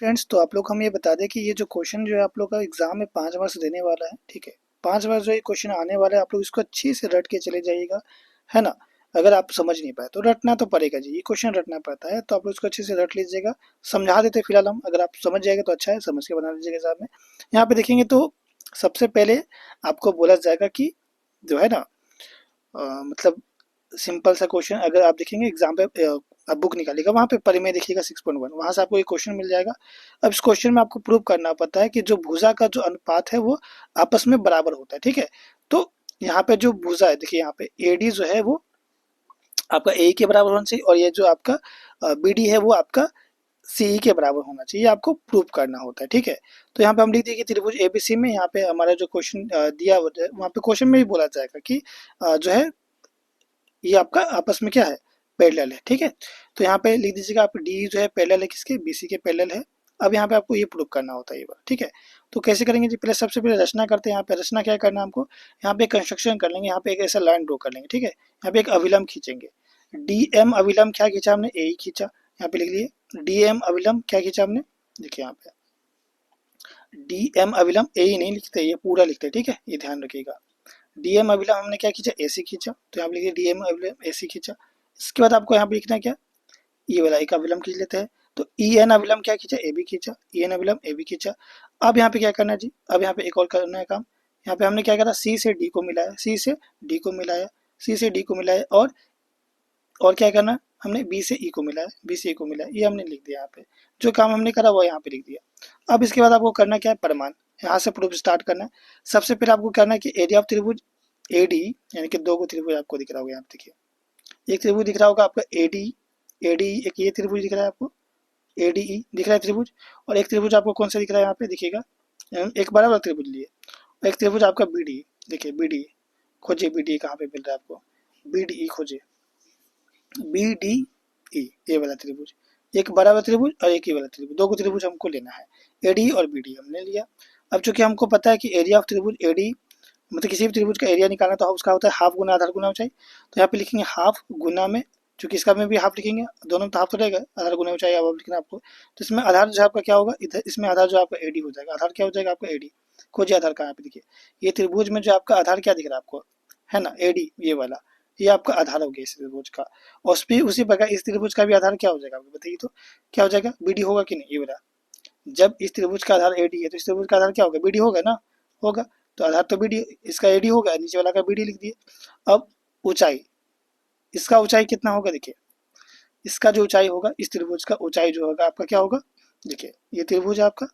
Friends, तो आप लोग हम ये बता दें कि ये जो क्वेश्चन जो है आप लोग का एग्जाम में 5 मार्क्स देने वाला है। ठीक है, 5 मार्क्स जो ये क्वेश्चन आने वाला है आप लोग इसको अच्छी से रट के चले जाइएगा, है ना। अगर आप समझ नहीं पाए तो रटना तो पड़ेगा जी, ये क्वेश्चन रटना पड़ता है, तो आप लोग इसको अच्छे से रट लीजिएगा। समझा देते फिलहाल हम, अगर आप समझ जाएंगे तो अच्छा है, समझ के बना लीजिएगा एग्जाम में। यहाँ पे देखेंगे तो सबसे पहले आपको बोला जाएगा कि जो है ना मतलब सिंपल सा क्वेश्चन, अगर आप देखेंगे एग्जाम पे आप बुक निकालिएगा, वहाँ पे परिमेय देखिएगा 6.1, वहाँ से आपको ये क्वेश्चन मिल जाएगा। अब इस क्वेश्चन में आपको प्रूव करना पड़ता है कि जो भुजा का जो अनुपात है वो आपस में बराबर होता है। ठीक है, तो यहाँ पे जो भुजा है, देखिए यहाँ पे एडी जो है वो आपका ए के बराबर होना चाहिए, और ये जो आपका बीडी है वो आपका सी के बराबर होना चाहिए, आपको प्रूव करना होता है। ठीक है, तो यहाँ पे हम लिख दिए कि त्रिभुज एबीसी में, यहाँ पे हमारा जो क्वेश्चन दिया होता है वहाँ पे क्वेश्चन में भी बोला जाएगा कि जो है ये आपका आपस में क्या है, पैरेलल है। ठीक है, तो यहाँ पे लिख दीजिएगा आप डी जो है पैरेलल है किसके, बीसी के पैरेलल है। अब यहाँ पे आपको ये प्रूव करना होता है ये बात। ठीक है, तो कैसे करेंगे जी, पहले सबसे पहले रचना करते हैं। यहाँ पे रचना क्या करना है हमको, यहाँ पे कंस्ट्रक्शन कर लेंगे, यहाँ पे एक ऐसा लाइन ड्रॉ कर लेंगे। ठीक है, यहाँ पे एक अभिलंब खींचेंगे, डी एम अभिलंब क्या खींचा हमने, ए ही खींचा। यहाँ पे लिख लिए डी एम अभिलंब क्या खींचा हमने, देखिए यहाँ पे डी एम अभिलंब ए ही नहीं लिखते, ये पूरा लिखते। ठीक है, ये ध्यान रखिएगा। डीएम अभिलंब हमने क्या खींचा, एसी खींचा, तो यहाँ पे लिखिए डीएम अभिलंब एसी खींचा। इसके बाद आपको यहाँ पे लिखना है क्या, ये वाला एक अभिलंब खींच लेते हैं, तो ई एन अभिलंब क्या खींचा, ए बी खींचा, ई एन अभिलंब ए बी खींचा। अब यहाँ पे क्या करना है जी, अब यहाँ पे एक और करना है काम। यहाँ पे हमने क्या करा, सी से डी को मिलाया, सी से डी को मिलाया, सी से डी को मिलाया, और क्या करना, हमने बी से ई को मिलाया, बी से ई को मिलाया, ये हमने लिख दिया। यहाँ पे जो काम हमने करा वो यहाँ पे लिख दिया। अब इसके बाद आपको करना क्या है, परिमाण, यहाँ से प्रूफ स्टार्ट करना है। सबसे पहले आपको करना है कि एरिया ऑफ त्रिभुज एडी, यानी कि दो को त्रिभुज आपको दिख रहा होगा, यहाँ पे देखिए एक त्रिभुज दिख रहा होगा आपका एडी, एडी एक ये त्रिभुज दिख रहा है आपको, एडीई दिख रहा है त्रिभुज, और एक त्रिभुज आपको कौन सा दिख रहा है यहाँ पे दिखेगा, एक बड़ा वाला त्रिभुज लिए, और एक त्रिभुज आपका बीडी, देखिए बीडी खोजिए, बीडी कहाँ पे मिल रहा है आपको, बीडी खोजिए, बी डी ई, ये वाला त्रिभुज, एक बड़ा वाला त्रिभुज और एक ही वाला त्रिभुज, दो को त्रिभुज हमको लेना है, एडी और बी डी हमने लिया। अब चूंकि हमको पता है कि एरिया ऑफ त्रिभुज एडी, मतलब किसी भी त्रिभुज का एरिया निकालना तो उसका होता है हाफ गुना आधार गुना ऊंचाई, तो यहाँ पे लिखेंगे हाफ गुना में, चूंकि इसका में भी हाफ लिखेंगे, दोनों में तो हाफ तो रहेगा, आधार गुना ऊंचाई अब लिखना आपको, तो इसमें आधार जो आपका क्या होगा, इधर इसमें आधार जो आपका एडी हो जाएगा, आधार क्या हो जाएगा आपका एडी, खोजिए आधार का, यहाँ पे देखिए ये त्रिभुज में जो आपका आधार क्या दिख रहा है आपको, है ना एडी, ये वाला, ये आपका आधार हो गया इस त्रिभुज का। और उसी प्रकार इस त्रिभुज का भी आधार क्या हो जाएगा आपको बताइए, तो क्या हो जाएगा, बीडी होगा कि नहीं, ये वाला, जब इस त्रिभुज का आधार एडी है तो इस त्रिभुज का आधार क्या होगा, बीडी होगा ना, होगा, तो आधार तो बीडी, इसका एडी होगा, नीचे वाला का बीडी लिख दिए। अब ऊंचाई, इसका ऊंचाई कितना होगा, देखिए इसका जो ऊंचाई होगा, इस त्रिभुज का ऊंचाई जो होगा आपका क्या होगा, देखिए ये त्रिभुज है आपका,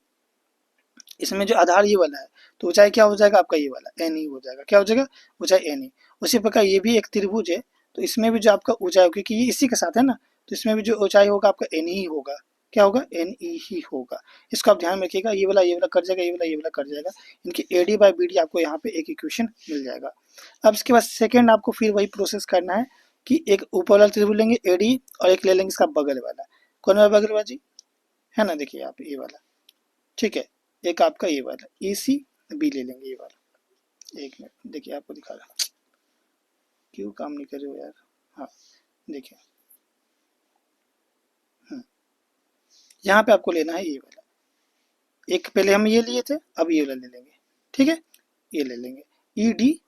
इसमें जो आधार ये वाला है, तो ऊंचाई क्या हो जाएगा आपका, ये वाला एन ई हो जाएगा, क्या हो जाएगा, ऊंचाई एन ई। उसी प्रकार ये भी एक त्रिभुज है, तो इसमें भी जो आपका ऊंचाई, क्योंकि ये इसी के साथ है ना, तो इसमें भी जो ऊंचाई होगा आपका एन ही होगा, क्या होगा, एन ई ही होगा। इसको आप ध्यान में रखिएगा, ये वाला कट जाएगा, ये वाला कट जाएगा, इनकी एडी बाई बी डी आपको यहाँ पे एक इक्वेशन मिल जाएगा। अब इसके बाद सेकेंड आपको फिर वही प्रोसेस करना है कि एक ऊपर वाला त्रिभुज लेंगे एडी, और एक ले लेंगे इसका बगल वाला, कौन वाला बगल वाला जी, है ना, देखिए आप ये वाला, ठीक है, एक आपका ये वाला ई सी बी ले लेंगे, ये वाला, एक मिनट देखिए आपको दिखा रहा, क्यों काम नहीं कर रहे हो यार, हाँ देखिए, यहाँ पे आपको लेना है ये वाला, एक पहले हम ये लिए थे, अब ये वाला ले लेंगे। ठीक है, ये ले लेंगे ई डी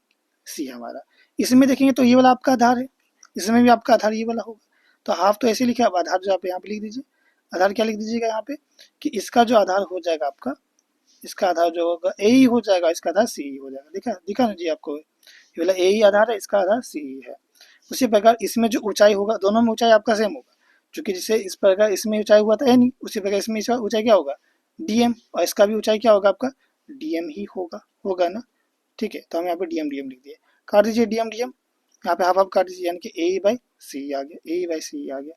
सी हमारा, इसमें देखेंगे तो ये वाला आपका आधार है, इसमें भी आपका आधार ये वाला होगा, तो हाफ तो ऐसे लिखे, अब आधार जो आप यहाँ पे लिख दीजिए, आधार क्या लिख दीजिएगा यहाँ पे, कि इसका जो आधार हो जाएगा आपका, इसका आधार जो होगा ए ही हो जाएगा, इसका आधार सी ही हो जाएगा, दिखा दिखा ना जी आपको, ये वाला ए ही आधार है, इसका आधार सी ही है। उसी प्रकार इसमें जो ऊंचाई होगा, दोनों में ऊंचाई आपका सेम होगा, क्योंकि जिसे इस प्रकार इसमें ऊंचाई हुआ था है नहीं, उसी प्रकार इसमें इसका ऊंचाई क्या होगा, डीएम, और इसका भी ऊंचाई क्या होगा आपका, डीएम ही होगा, होगा ना। ठीक है, तो हम यहाँ पे डीएम डीएम लिख दिए, काट दीजिए डीएम डीएम, यहाँ पे हाफ हाफ काट दीजिए, यानी कि ए बाई सी आ गया, ए बाई सी आ गया,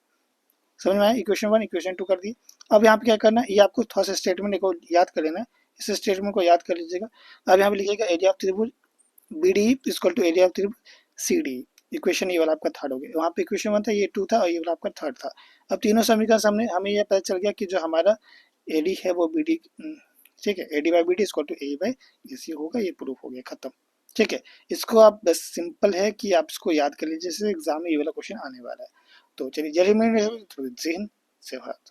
समझ में आया, इक्वेशन वन इक्वेशन टू कर दिए। अब यहाँ पे क्या करना है, ये आपको थोड़ा सा स्टेटमेंट को याद कर लेना है, इस स्टेटमेंट को याद कर लीजिएगा। अब यहाँ पे लिखिएगा एरिया ऑफ त्रिभुज B D equal to area of त्रिभुज सी डी, इक्वेशन ये वाला आपका थर्ड हो गया, वहाँ पे इक्वेशन वन था, ये टू था, और ये वाला आपका थर्ड था। अब तीनों समीकरण सामने हमें यह पता चल गया कि जो हमारा एडी है वो बी डी, ठीक है, AD by B D equal to A by A C होगा, ये प्रूफ हो गया, खत्म। ठीक है, इसको आप बस सिंपल है कि आप इसको याद कर लीजिए, जैसे एग्जाम में ये वाला क्वेश्चन आने वाला है। तो चलिए जल्दी में थोड़ी जहन से बात